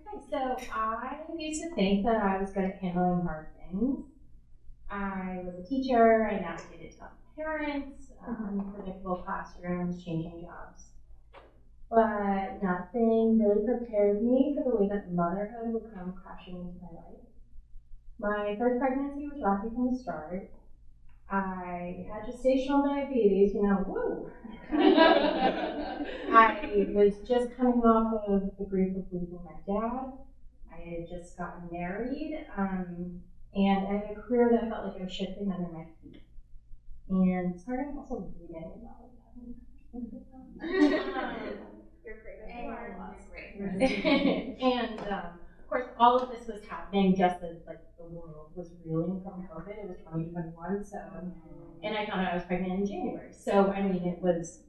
Okay, so I used to think that I was good at handling hard things. I was a teacher, I navigated tough parents, unpredictable classrooms, changing jobs. But nothing really prepared me for the way that motherhood would come crashing into my life. My first pregnancy was rocky from the start. I had gestational diabetes, woo! I was just coming off of the grief of losing my dad. I had just gotten married, and I had a career that felt like it was shifting under my feet. And starting also reading about You're great. And of course, all of this was happening just as like the world was reeling from COVID. It was 2021, so and I found out I was pregnant in January. So I mean, it was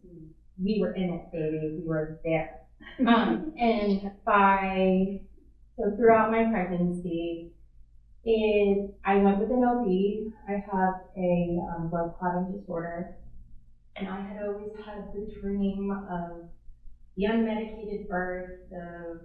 we were in it, baby. We were there. And so throughout my pregnancy, I went with an OB. I have a blood clotting disorder, and I had always had the dream of the unmedicated birth, the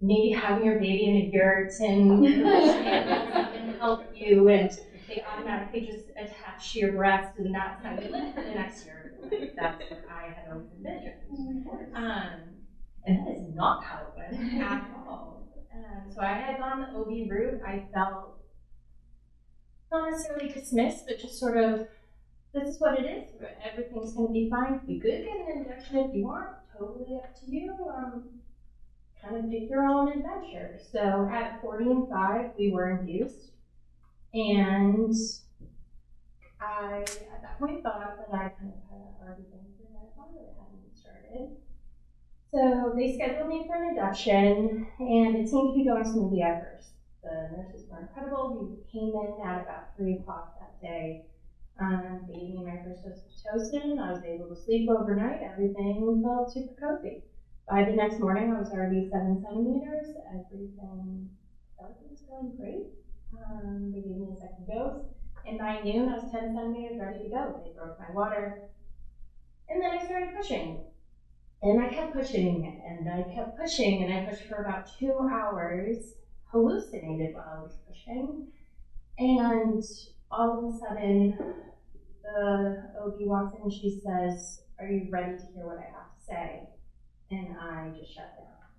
maybe having your baby in a yurt and can help you, and they automatically just attach to your breast, and that's how you live for the next year. That's what I had always envisioned. And that is not how it went at all. So I had gone the OB route. I felt not necessarily dismissed, but just sort of, this is what it is. Everything's going to be fine. You could get an induction if you want. Totally up to you. Kind of pick your own adventure. So at 40 and 5, we were induced. And I, at that point, thought that I kind of had already been through that one, but it hadn't started. So they scheduled me for an induction, and it seemed to be going smoothly at first. The nurses were incredible. We came in at about 3 o'clock that day. They gave me my first dose of Pitocin. I was able to sleep overnight. Everything felt super cozy. By the next morning, I was already 7 centimeters. Everything felt like it was going great. They gave me a second dose. And by noon, I was 10 centimeters ready to go. They broke my water. And then I started pushing. And I kept pushing, and I kept pushing, and I pushed for about 2 hours, hallucinated while I was pushing. And all of a sudden, the OB walks in and she says, "Are you ready to hear what I have to say?" And I just shut down.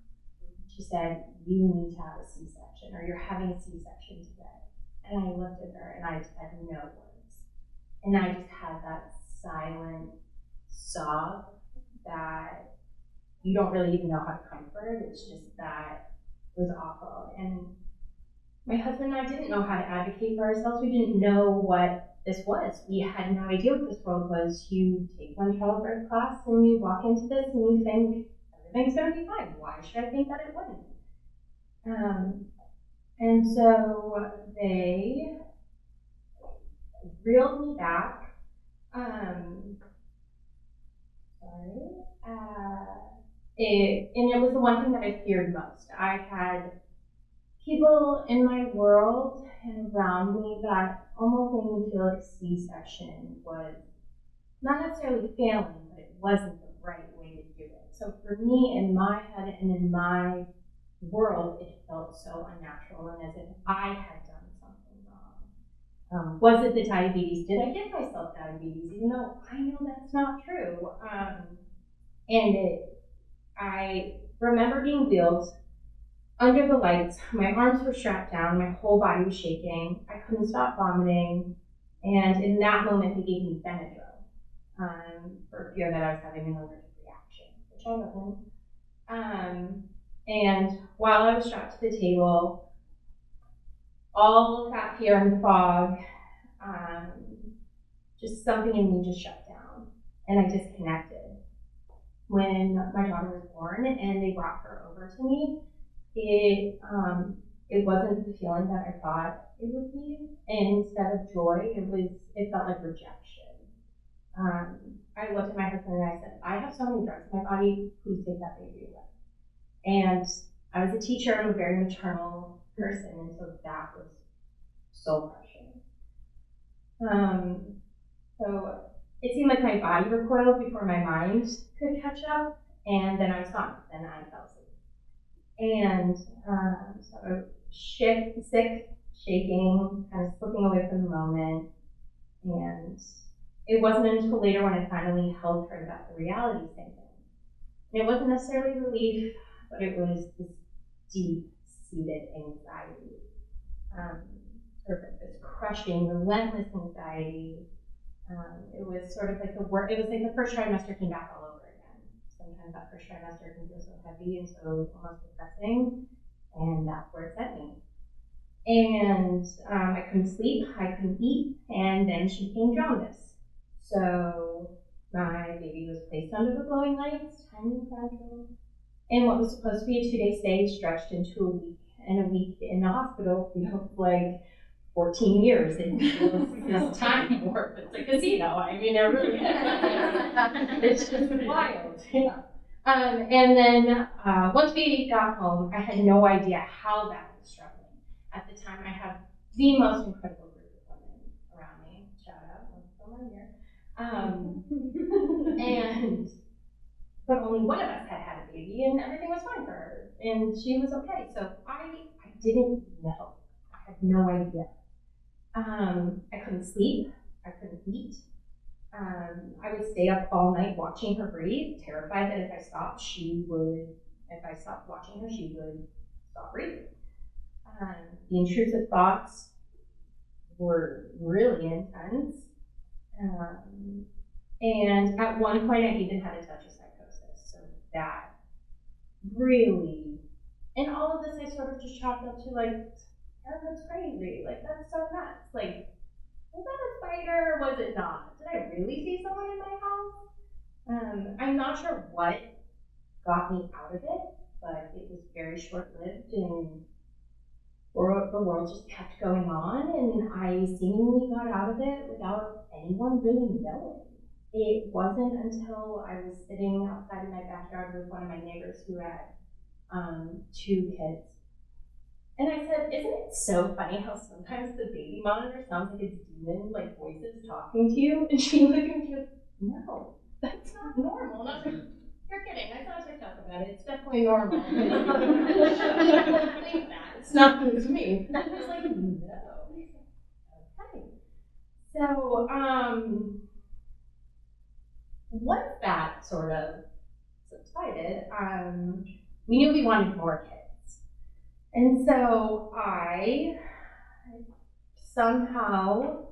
She said, "You need to have a C-section, or you're having a C-section today." And I looked at her and I just had no words. And I just had that silent sob that you don't really even know how to comfort. It's just that it was awful. And my husband and I didn't know how to advocate for ourselves. We didn't know what this was. We had no idea what this world was. You take one childbirth class and you walk into this and you think everything's going to be fine. Why should I think that it wouldn't? And so they reeled me back. And it was the one thing that I feared most. I had people in my world and around me that almost made me feel like a C-section was not necessarily failing, but it wasn't the right way to do it. So for me, in my head and in my world, it felt so unnatural and as if I had done something wrong. Was it the diabetes? Did I give myself diabetes? Even though I know that's not true. I remember being wheeled under the lights. My arms were strapped down, my whole body was shaking. I couldn't stop vomiting. And in that moment, they gave me Benadryl for fear that I was having an allergic reaction, which I wasn't. And while I was strapped to the table, all of that fear and fog, just something in me just shut down, and I disconnected. When my daughter was born and they brought her over to me, it wasn't the feeling that I thought it would be. And instead of joy, it felt like rejection. I looked at my husband and I said, "I have so many drugs in my body, please take that baby away." And I was a teacher, I'm a very maternal person, and so that was soul crushing. So it seemed like my body recoiled before my mind could catch up, and then I was gone. Then I fell asleep. And so sick, shaking, kind of slipping away from the moment. And it wasn't until later when I finally held her that the reality sank in. And it wasn't necessarily relief, but it was this deep-seated anxiety. Sort of like this crushing, relentless anxiety. It was sort of like it was like the first trimester came back all over again. Sometimes that first trimester can feel so heavy and so almost depressing, and that's where it sent me. And I couldn't sleep, I couldn't eat, and then she became jaundice. So my baby was placed under the glowing lights, tiny and fragile, and what was supposed to be a 2-day stay stretched into a week, and a week in the hospital feels like 14 years. It feels this time warp. It's a casino. I mean, it really is. It's just wild. Yeah. And then once we got home, I had no idea how that was struggling. At the time, I have the most incredible group of women around me. Shout out, most of them are here. But only one of us had a baby, and everything was fine for her, and she was okay. So I didn't know. I had no idea. I couldn't sleep. I couldn't eat. I would stay up all night watching her breathe, terrified that if I stopped watching her, she would stop breathing. The intrusive thoughts were really intense. And at one point, I even had a touch of psychosis. So that really, and all of this I sort of just chalked up to like, oh, that's crazy. Like, that's so nuts. Like, was that a spider or was it not? Did I really see someone in my house? I'm not sure what got me out of it, but it was very short-lived, and the world just kept going on, and I seemingly got out of it without anyone really knowing. It wasn't until I was sitting outside in my backyard with one of my neighbors who had 2 kids. And I said, isn't it so funny how sometimes the baby monitor sounds like it's demon, like voices talking to you? And she looked at me and she goes, no, that's not normal. And I was like, you're kidding. I saw a TikTok about it. It's definitely normal. I think that. It's not just me. I was like, no. Okay. So, once that sort of subsided, we knew we wanted more kids. And so I somehow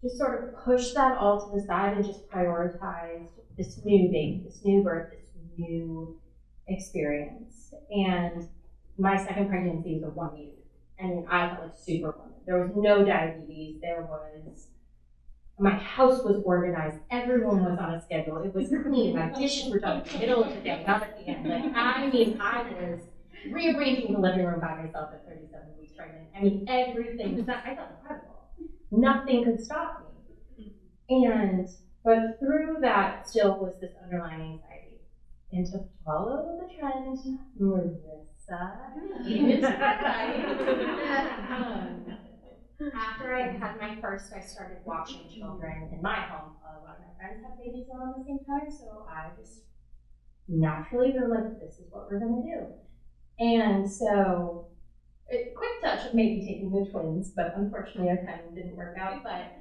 just sort of pushed that all to the side and just prioritized this new baby, this new birth, this new experience. And my second pregnancy was a 1 week. And I felt like Superwoman. There was no diabetes. My house was organized. Everyone was on a schedule. It was clean. My dishes were done in the middle of the day, not at the end. I was rearranging the living room by myself at 37 weeks pregnant. I mean, everything. I felt incredible. Nothing could stop me. But through that still was this underlying anxiety. And to follow the trend, Marissa is right. After I had my first, I started watching children in my home. A lot of my friends have babies all at the same time, so I just naturally were like, this is what we're going to do. And so, a quick touch of maybe taking the twins, but unfortunately our timing didn't work out. But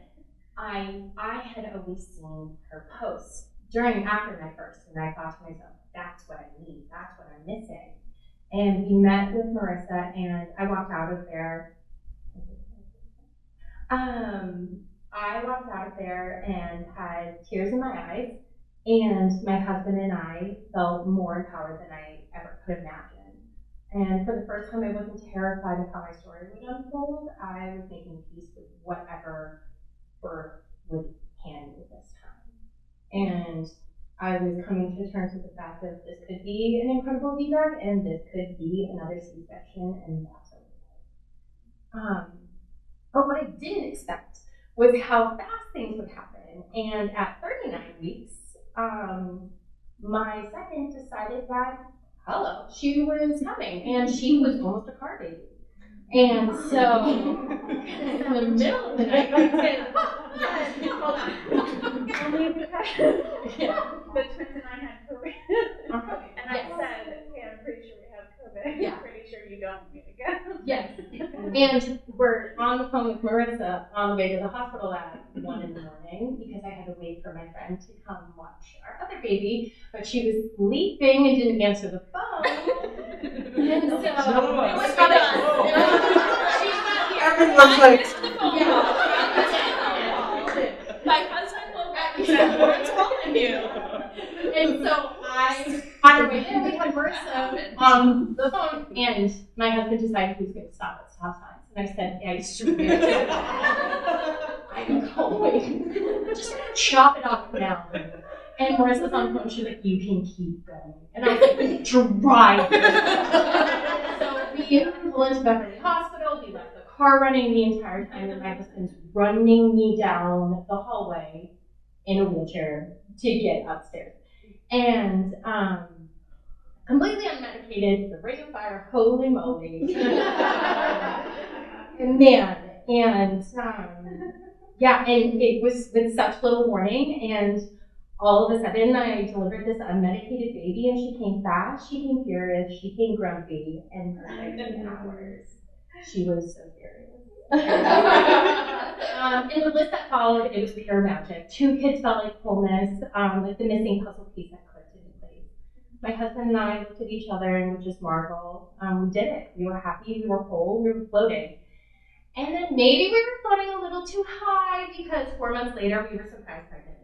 I had always seen her posts after my first, and I thought to myself, that's what I need, that's what I'm missing. And we met with Marissa, and I walked out of there. I walked out of there and had tears in my eyes, and my husband and I felt more empowered than I ever could imagine. And for the first time, I wasn't terrified of how my story would unfold. I was making peace with whatever birth would hand me this time. And I was coming to terms with the fact that this could be an incredible VBAC, and this could be another C-section, and that's okay. But what I didn't expect was how fast things would happen. And at 39 weeks, my second decided that, she was coming, and she was almost a car baby. And so, in the middle of the night, I said, hold on. The twins and I had COVID. And I said, okay, I'm pretty sure we have COVID. Yeah. And we're on the phone with Marissa on the way to the hospital at 1 in the morning because I had to wait for my friend to come watch our other baby, but she was sleeping and didn't answer the phone. And so she's not here. Everyone's like, My husband woke up and said, "What's calling you?" And so on the way there, we had Marissa on the phone, and my husband decided he was going to stop at stop signs. And I said, "Yeah, you stupid. I'm going. Just chop it off now." And Marissa's on the phone. She's like, "You can keep going." And I was like, "Drive." So we pull into Beverly Hospital. We left the car running the entire time, and my husband's running me down the hallway in a wheelchair to get upstairs. And completely unmedicated, the ring of fire, holy moly. Man, and yeah, and it was with such little warning, and all of a sudden I delivered this unmedicated baby, and she came fast, she came furious, she came grumpy, and for 15 hours. She was so furious. And the list that followed, it was pure magic. 2 kids felt like wholeness, like the missing puzzle piece that clicked into place. My husband and I looked at each other and would just marvel. We did it. We were happy, we were whole, we were floating. And then maybe we were floating a little too high because 4 months later we were surprise pregnant.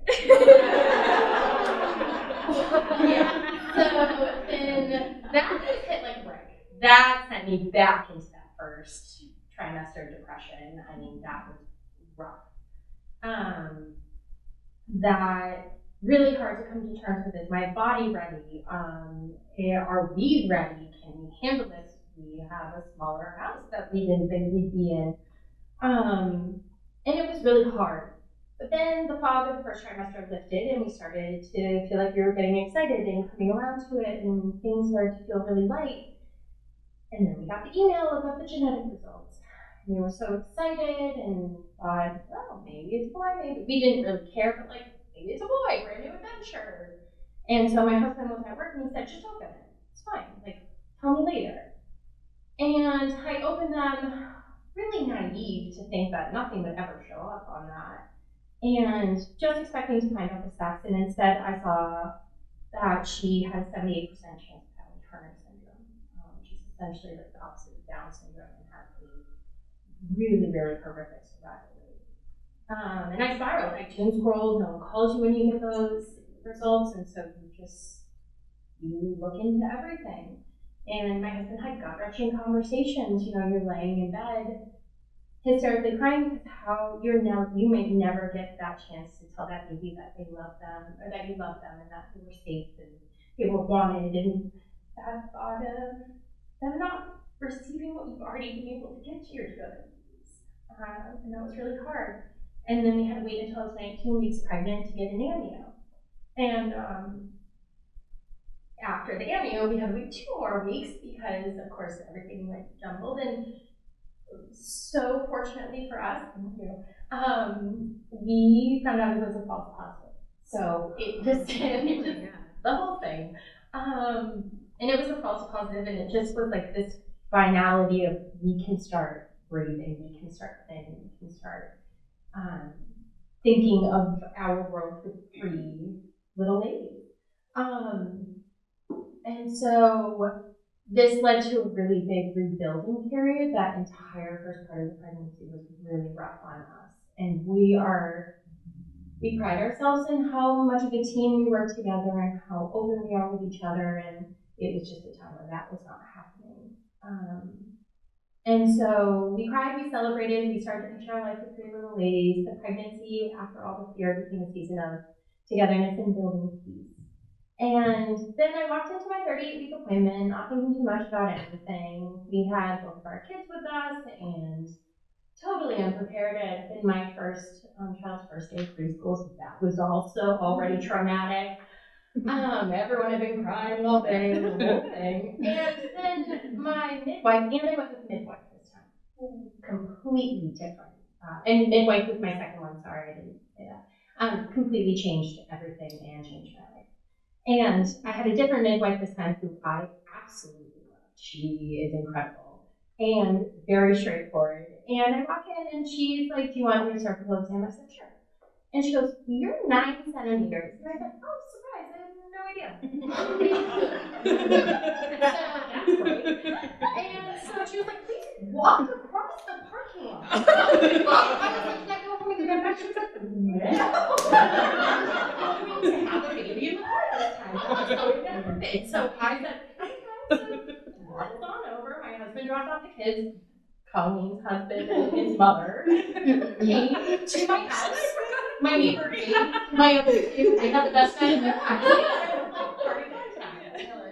Yeah. So then that just hit like a brick. That sent me back into that first trimester depression. I mean, that was rough. That really hard to come to terms with. Is my body ready? Are we ready? Can we handle this? We have a smaller house that we didn't think we'd be in. And it was really hard. But then the fog of the first trimester lifted, and we started to feel like we were getting excited and coming around to it, and things started to feel really light. And then we got the email about the genetic results. We were so excited and thought, oh, maybe it's a boy, maybe. We didn't really care, but like, maybe it's a boy, brand new adventure. And so my husband was at work and he said, just open it. It's fine. Like, tell me later. And I opened them really naive to think that nothing would ever show up on that. And just expecting to find out the sex, and instead I saw that she had a 78% chance of having Turner syndrome, which is essentially like the opposite of Down syndrome and has a really, really horrific survival rate. And I spiraled. I doom scrolled. No one calls you when you get those results, and so you look into everything. And my husband had gut-wrenching conversations. You know, you're laying in bed, hysterically crying because you may never get that chance to tell that baby that they love them, or that you love them, and that they were safe and they were wanted, and that thought of them not receiving what you've already been able to get to your babies. And that was really hard. And then we had to wait until I was 19 weeks pregnant to get an amnio. And after the amnio, we had to wait 2 more weeks because, of course, everything went jumbled. And so fortunately for us, we found out it was a false positive. So it just the whole thing. And it was a false positive, and it just was like this finality of we can start breathing, we can start planning, we can start thinking of our world with 3 little ladies. And so this led to a really big rebuilding period. That entire first part of the pregnancy was really rough on us. And we pride ourselves in how much of a team we work together and how open we are with each other. And it was just a time where that was not happening. And so we cried, we celebrated, we started to picture our life with 3 little ladies. The pregnancy, after all the fear, became a season of togetherness and building peace. And then I walked into my 38-week appointment, not thinking too much about anything. We had both of our kids with us, and totally unprepared. It had been my first child's first day of preschool, so that was also already traumatic. Everyone had been crying all day, the whole thing. And then my midwife, and I went with midwife this time, completely different. And midwife was my second one, sorry, I didn't say that. Completely changed everything and changed my life. And I had a different midwife this time who I absolutely loved. She is incredible. and very straightforward. And I walk in and she's like, "Do you want me to start the clothes?" And I said, "Sure." And she goes, "You're 9 centimeters." And I said, "Oh, surprise, I had no idea." So that's great. And so she was like, "Please walk across the parking lot." I was like, "Can I go home and get back?" She was like, "No." I'm going to have a baby in the car this time. That's how we're gonna have it. So I said, "Okay, so walked on over. My husband dropped off the kids. Colleen's husband and his mother came to my house. My neighbor ate my other two. I had the best night of their lives. Party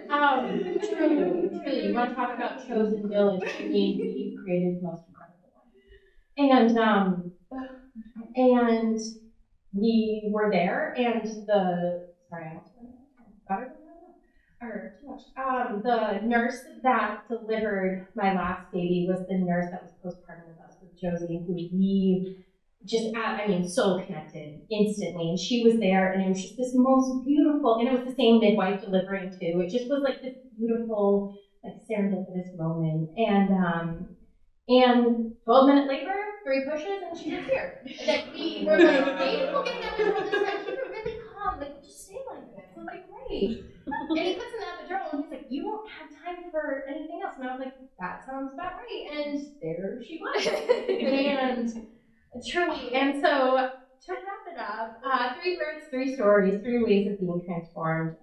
time. Truly, you want to talk about chosen village? I mean, we've created the most incredible one. And we were there, and sorry, I almost got it. Or too much. The nurse that delivered my last baby was the nurse that was postpartum with us, with Josie, who we just, so connected instantly. And she was there, and it was just this most beautiful, and it was the same midwife delivering too. It just was like this beautiful, like serendipitous moment. And 12-minute labor, 3 pushes, and she was here. That we were like, maybe we'll get that epidural this time. Keep it really calm. Like, just stay like this. I was like, great. And he puts in the epidural, and he's like, "You won't have time for anything else." And I was like, "That sounds about right." And there she was. And truly, and so to wrap it up, 3 births, 3 stories, 3 ways of being transformed.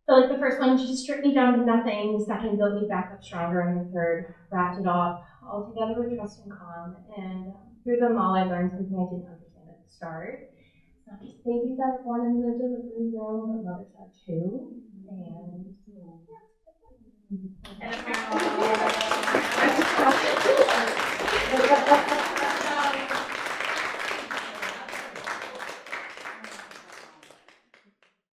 So like the first one just stripped me down to nothing. The second built me back up stronger, and the third wrapped it all together with trust and calm. And through them all, I learned something I didn't understand at the start. It's not just babies that are born in the delivery room, but mothers are too.